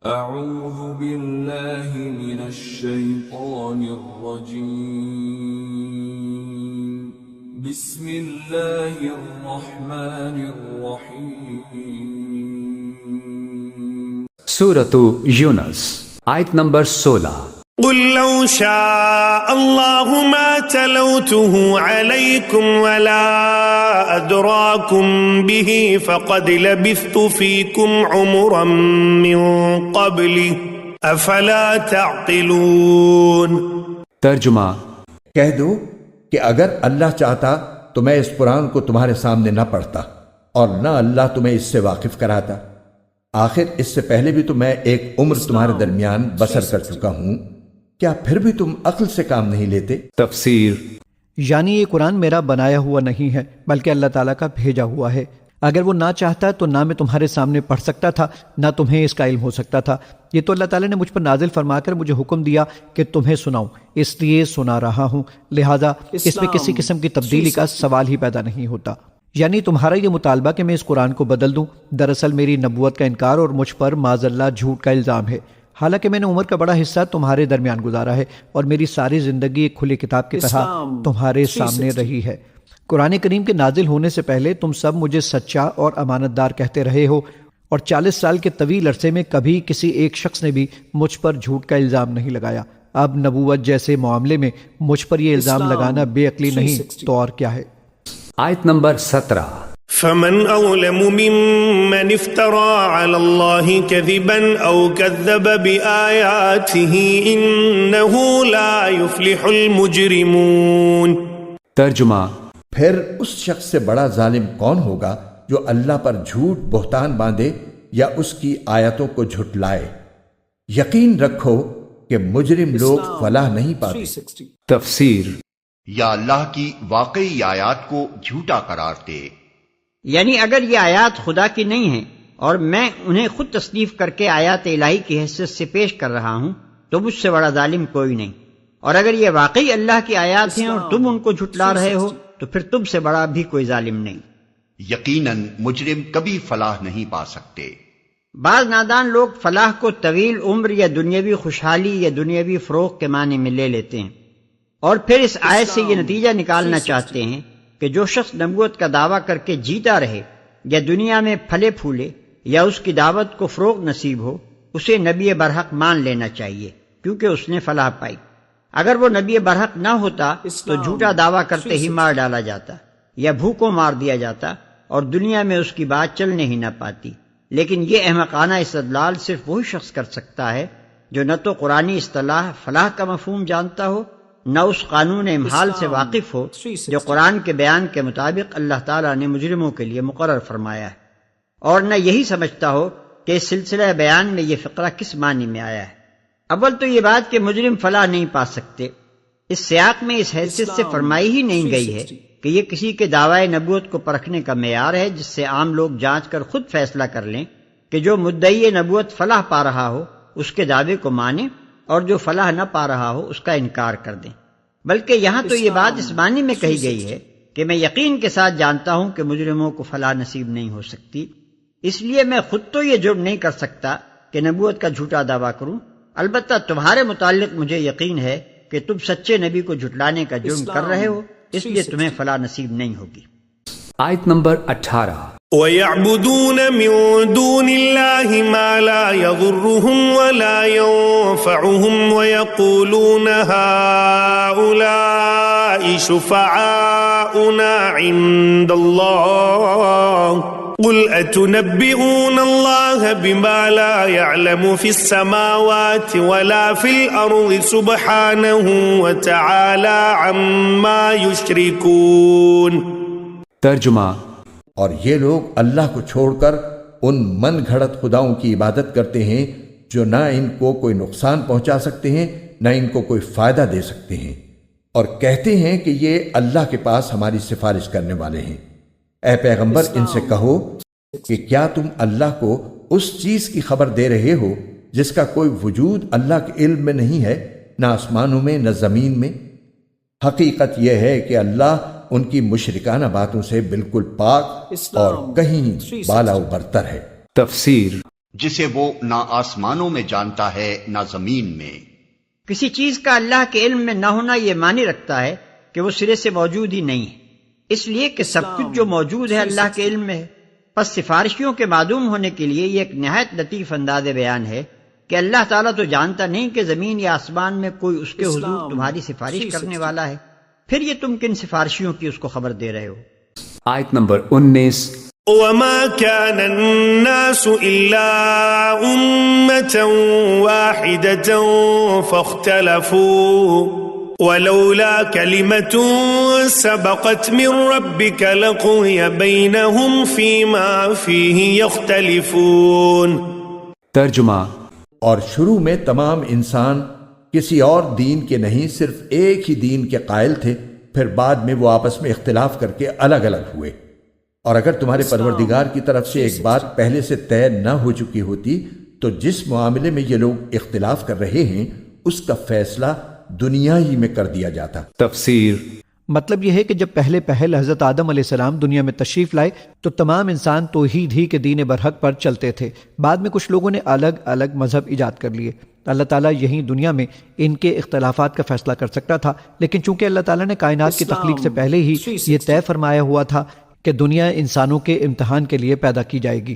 أعوذ بالله من الشيطان الرجيم بسم الله الرحمن الرحيم سورة یونس آیت نمبر 16۔ قل لو شاء الله ما تلوته عليكم ولا أدراكم به فقد لبثت فيكم عمرا من قبله أفلا تعقلون۔ ترجمہ، کہہ دو کہ اگر اللہ چاہتا تو میں اس قرآن کو تمہارے سامنے نہ پڑھتا اور نہ اللہ تمہیں اس سے واقف کراتا۔ آخر اس سے پہلے بھی تو میں ایک عمر تمہارے درمیان بسر کر چکا ہوں، کیا پھر بھی تم عقل سے کام نہیں لیتے؟ تفسیر۔ یعنی یہ قرآن میرا بنایا ہوا نہیں ہے بلکہ اللہ تعالیٰ کا بھیجا ہوا ہے۔ اگر وہ نہ چاہتا تو نہ میں تمہارے سامنے پڑھ سکتا تھا نہ تمہیں اس کا علم ہو سکتا تھا۔ یہ تو اللہ تعالیٰ نے مجھ پر نازل فرما کر مجھے حکم دیا کہ تمہیں سناؤں، اس لیے سنا رہا ہوں، لہٰذا اس میں کسی قسم کی تبدیلی کا سوال ہی پیدا نہیں ہوتا۔ یعنی تمہارا یہ مطالبہ کہ میں اس قرآن کو بدل دوں دراصل میری نبوت کا انکار اور مجھ پر معاذ اللہ جھوٹ کا الزام ہے، حالانکہ میں نے عمر کا بڑا حصہ تمہارے درمیان گزارا ہے اور میری ساری زندگی ایک کھلی کتاب کی طرح تمہارے سامنے رہی ہے۔ قرآن کریم کے نازل ہونے سے پہلے تم سب مجھے سچا اور امانت دار کہتے رہے ہو، اور 40 سال کے طویل عرصے میں کبھی کسی ایک شخص نے بھی مجھ پر جھوٹ کا الزام نہیں لگایا۔ اب نبوت جیسے معاملے میں مجھ پر یہ الزام لگانا بے عقلی نہیں تو اور کیا ہے؟ آیت نمبر 17۔ فمن أظلم ممن افترى على الله كذبا أو كذب بآياته إنه لا يفلح المجرمون۔ ترجمہ، پھر اس شخص سے بڑا ظالم کون ہوگا جو اللہ پر جھوٹ بہتان باندھے یا اس کی آیتوں کو جھٹلائے؟ یقین رکھو کہ مجرم لوگ فلاح نہیں پاتے۔ تفسیر۔ یا اللہ کی واقعی آیات کو جھوٹا قرار دے، یعنی اگر یہ آیات خدا کی نہیں ہیں اور میں انہیں خود تصنیف کر کے آیات الہی کی حیثیت سے پیش کر رہا ہوں تو مجھ سے بڑا ظالم کوئی نہیں، اور اگر یہ واقعی اللہ کی آیات ہیں اور تم ان کو جھٹلا رہے ہو تو پھر تم سے بڑا بھی کوئی ظالم نہیں۔ یقیناً مجرم کبھی فلاح نہیں پا سکتے۔ بعض نادان لوگ فلاح کو طویل عمر یا دنیاوی خوشحالی یا دنیاوی فروغ کے معنی میں لے لیتے ہیں، اور پھر اس آیت سے یہ نتیجہ نکالنا چاہتے ہیں کہ جو شخص نبوت کا دعویٰ کر کے جیتا رہے یا دنیا میں پھلے پھولے یا اس کی دعوت کو فروغ نصیب ہو اسے نبی برحق مان لینا چاہیے کیونکہ اس نے فلاح پائی۔ اگر وہ نبی برحق نہ ہوتا تو جھوٹا دعویٰ کرتے ہی مار ڈالا جاتا یا بھوکوں مار دیا جاتا اور دنیا میں اس کی بات چلنے ہی نہ پاتی۔ لیکن یہ احمقانہ استدلال صرف وہی شخص کر سکتا ہے جو نہ تو قرآنی اصطلاح فلاح کا مفہوم جانتا ہو نہ اس قانون امحال سے واقف ہو جو قرآن کے بیان کے مطابق اللہ تعالیٰ نے مجرموں کے لیے مقرر فرمایا ہے، اور نہ یہی سمجھتا ہو کہ اس سلسلہ بیان میں یہ فقرہ کس معنی میں آیا ہے۔ اول تو یہ بات کہ مجرم فلاح نہیں پا سکتے اس سیاق میں اس حیثیت سے فرمائی ہی نہیں گئی ہے کہ یہ کسی کے دعوی نبوت کو پرکھنے کا معیار ہے جس سے عام لوگ جانچ کر خود فیصلہ کر لیں کہ جو مدعی نبوت فلاح پا رہا ہو اس کے دعوے کو مانیں اور جو فلاح نہ پا رہا ہو اس کا انکار کر دیں، بلکہ یہاں تو یہ بات اس معنی میں کہی گئی ہے کہ میں یقین کے ساتھ جانتا ہوں کہ مجرموں کو فلاح نصیب نہیں ہو سکتی، اس لیے میں خود تو یہ جرم نہیں کر سکتا کہ نبوت کا جھوٹا دعویٰ کروں، البتہ تمہارے متعلق مجھے یقین ہے کہ تم سچے نبی کو جھٹلانے کا جرم کر رہے ہو، اس لیے تمہیں فلاح نصیب نہیں ہوگی۔ آیت نمبر 18۔ وَيَعْبُدُونَ مِن دُونِ اللَّهِ مَا لَا يَضُرُّهُمْ وَلَا يَنفَعُهُمْ وَيَقُولُونَ هَؤُلَاءِ شُفَعَاؤُنَا عِندَ اللَّهِ قُلْ أَتُنَبِّئُونَ اللَّهَ بِمَا لَا يَعْلَمُ فِي السَّمَاوَاتِ وَلَا فِي الْأَرْضِ سُبْحَانَهُ وَتَعَالَى عَمَّا يُشْرِكُونَ۔ ترجمہ، اور یہ لوگ اللہ کو چھوڑ کر ان من گھڑت خداؤں کی عبادت کرتے ہیں جو نہ ان کو کوئی نقصان پہنچا سکتے ہیں نہ ان کو کوئی فائدہ دے سکتے ہیں، اور کہتے ہیں کہ یہ اللہ کے پاس ہماری سفارش کرنے والے ہیں۔ اے پیغمبر ان سے کہو کہ کیا تم اللہ کو اس چیز کی خبر دے رہے ہو جس کا کوئی وجود اللہ کے علم میں نہیں ہے، نہ آسمانوں میں نہ زمین میں؟ حقیقت یہ ہے کہ اللہ ان کی مشرکانہ باتوں سے بالکل پاک اور کہیں بالا و برتر ہے۔ تفسیر۔ جسے وہ نہ آسمانوں میں جانتا ہے نہ زمین میں۔ کسی چیز کا اللہ کے علم میں نہ ہونا یہ معنی رکھتا ہے کہ وہ سرے سے موجود ہی نہیں ہے، اس لیے کہ سب کچھ جو موجود ہے اللہ کے علم میں ہے۔ پس سفارشیوں کے معدوم ہونے کے لیے یہ ایک نہایت لطیف انداز بیان ہے کہ اللہ تعالیٰ تو جانتا نہیں کہ زمین یا آسمان میں کوئی اس کے حضور تمہاری سفارش کرنے والا ہے، پھر یہ تم کن سفارشیوں کی اس کو خبر دے رہے ہو۔ آیت نمبر 19۔ وما كان الناس إلا أمة واحدة فاختلفوا ولولا كلمة سبقت من ربك لقضي بينهم فيما فيه يختلفون۔ ترجمہ۔ اور شروع میں تمام انسان کسی اور دین کے نہیں، صرف ایک ہی دین کے قائل تھے، پھر بعد میں وہ آپس میں اختلاف کر کے الگ الگ ہوئے۔ اور اگر تمہارے پروردگار کی طرف سے ایک بات پہلے سے طے نہ ہو چکی ہوتی تو جس معاملے میں یہ لوگ اختلاف کر رہے ہیں اس کا فیصلہ دنیا ہی میں کر دیا جاتا۔ تفسیر۔ مطلب یہ ہے کہ جب پہلے حضرت آدم علیہ السلام دنیا میں تشریف لائے تو تمام انسان توحید ہی کے دین برحق پر چلتے تھے۔ بعد میں کچھ لوگوں نے الگ الگ مذہب ایجاد کر لیے۔ اللہ تعالیٰ یہیں دنیا میں ان کے اختلافات کا فیصلہ کر سکتا تھا، لیکن چونکہ اللہ تعالیٰ نے کائنات کی تخلیق سے پہلے ہی یہ طے فرمایا ہوا تھا کہ دنیا انسانوں کے امتحان کے لیے پیدا کی جائے گی،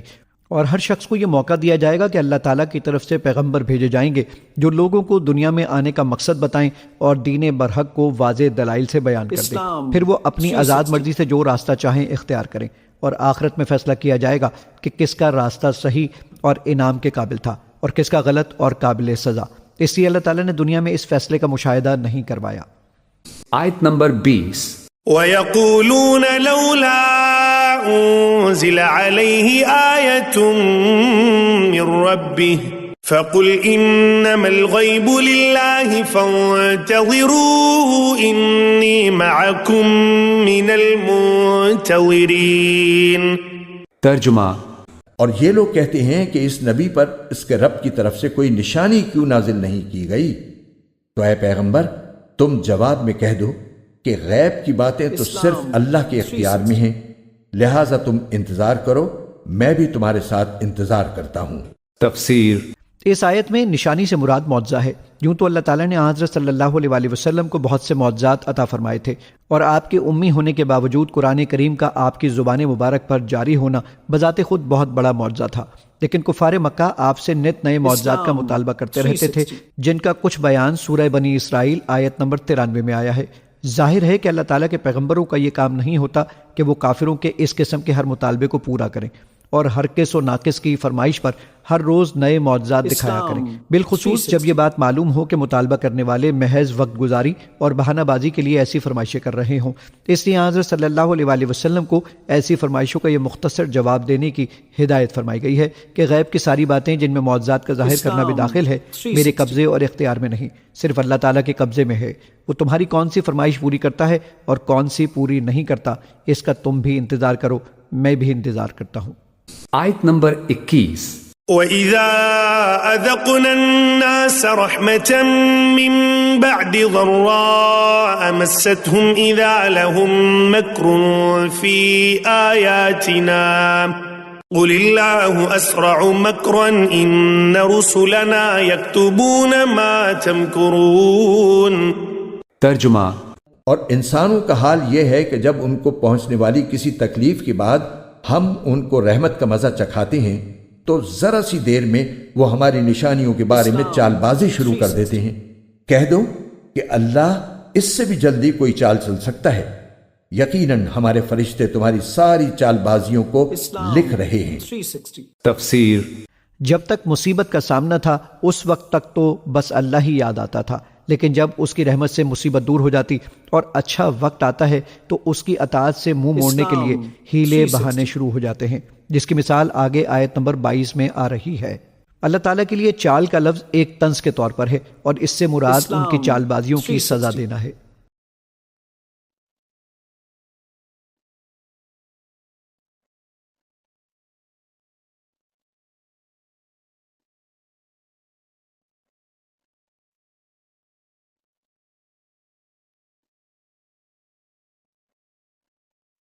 اور ہر شخص کو یہ موقع دیا جائے گا کہ اللہ تعالیٰ کی طرف سے پیغمبر بھیجے جائیں گے جو لوگوں کو دنیا میں آنے کا مقصد بتائیں اور دین برحق کو واضح دلائل سے بیان کر دیں، پھر وہ اپنی آزاد مرضی سے جو راستہ چاہیں اختیار کریں، اور آخرت میں فیصلہ کیا جائے گا کہ کس کا راستہ صحیح اور انعام کے قابل تھا اور کس کا غلط اور قابل سزا۔ اس لیے اللہ تعالیٰ نے دنیا میں اس فیصلے کا مشاہدہ نہیں کروایا۔ آیت نمبر 20۔ وَيَقُولُونَ لَوْلَا أُنزِلَ عَلَيْهِ آيَةٌ مِّن رَّبِّهِ فَقُلْ إِنَّمَا الْغَيْبُ لِلَّهِ فَانتَظِرُوا إِنِّي مَعَكُم مِّنَ الْمُنتَظِرِينَ۔ ترجمہ۔ اور یہ لوگ کہتے ہیں کہ اس نبی پر اس کے رب کی طرف سے کوئی نشانی کیوں نازل نہیں کی گئی؟ تو اے پیغمبر تم جواب میں کہہ دو کہ غیب کی باتیں تو صرف اللہ کے اختیار میں ہیں، لہٰذا تم انتظار کرو، میں بھی تمہارے ساتھ انتظار کرتا ہوں۔ تفسیر۔ اس آیت میں نشانی سے مراد معجزہ ہے۔ یوں تو اللہ تعالیٰ نے حضرت صلی اللہ علیہ وسلم کو بہت سے معجزات عطا فرمائے تھے، اور آپ کے امی ہونے کے باوجود قرآن کریم کا آپ کی زبان مبارک پر جاری ہونا بذات خود بہت بڑا معجزہ تھا، لیکن کفار مکہ آپ سے نت نئے معجزات کا مطالبہ کرتے رہتے تھے، جن کا کچھ بیان سورہ بنی اسرائیل آیت نمبر 93 میں آیا ہے۔ ظاہر ہے کہ اللہ تعالیٰ کے پیغمبروں کا یہ کام نہیں ہوتا کہ وہ کافروں کے اس قسم کے ہر مطالبے کو پورا کریں اور ہر کس و ناقص کی فرمائش پر ہر روز نئے معجزات دکھایا کریں، بالخصوص جب یہ بات معلوم ہو کہ مطالبہ کرنے والے محض وقت گزاری اور بہانہ بازی کے لیے ایسی فرمائشیں کر رہے ہوں۔ اس لیے حضرت صلی اللہ علیہ وسلم کو ایسی فرمائشوں کا یہ مختصر جواب دینے کی ہدایت فرمائی گئی ہے کہ غیب کی ساری باتیں جن میں معجزات کا ظاہر کرنا بھی داخل ہے میرے قبضے اور اختیار میں نہیں، صرف اللہ تعالیٰ کے قبضے میں ہے۔ وہ تمہاری کون سی فرمائش پوری کرتا ہے اور کون سی پوری نہیں کرتا، اس کا تم بھی انتظار کرو، میں بھی انتظار کرتا ہوں۔ آیت نمبر 21۔ وَإِذَا أَذَقْنَا النَّاسَ رَحْمَةً مِّن بَعْدِ ضَرَّاءَ مَسَّتْهُمْ إِذَا لَهُم مَّكْرٌ فِي آيَاتِنَا قُلِ اللَّهُ أَسْرَعُ مَكْرًا إِنَّ رُسُلَنَا يَكْتُبُونَ مَا تَمْكُرُونَ۔ ترجمہ۔ اور انسانوں کا حال یہ ہے کہ جب ان کو پہنچنے والی کسی تکلیف کے بعد ہم ان کو رحمت کا مزہ چکھاتے ہیں تو ذرا سی دیر میں وہ ہماری نشانیوں کے بارے میں چال بازی شروع کر دیتے ہیں۔ کہہ دو کہ اللہ اس سے بھی جلدی کوئی چال چل سکتا ہے، یقیناً ہمارے فرشتے تمہاری ساری چال بازیوں کو لکھ رہے ہیں۔ تفسیر۔ جب تک مصیبت کا سامنا تھا اس وقت تک تو بس اللہ ہی یاد آتا تھا، لیکن جب اس کی رحمت سے مصیبت دور ہو جاتی اور اچھا وقت آتا ہے تو اس کی اطاعت سے منہ موڑنے کے لیے ہیلے بہانے شروع ہو جاتے ہیں، جس کی مثال آگے آیت نمبر 22 میں آ رہی ہے۔ اللہ تعالیٰ کے لیے چال کا لفظ ایک طنز کے طور پر ہے اور اس سے مراد ان کی چال بازیوں کی سزا دینا ہے۔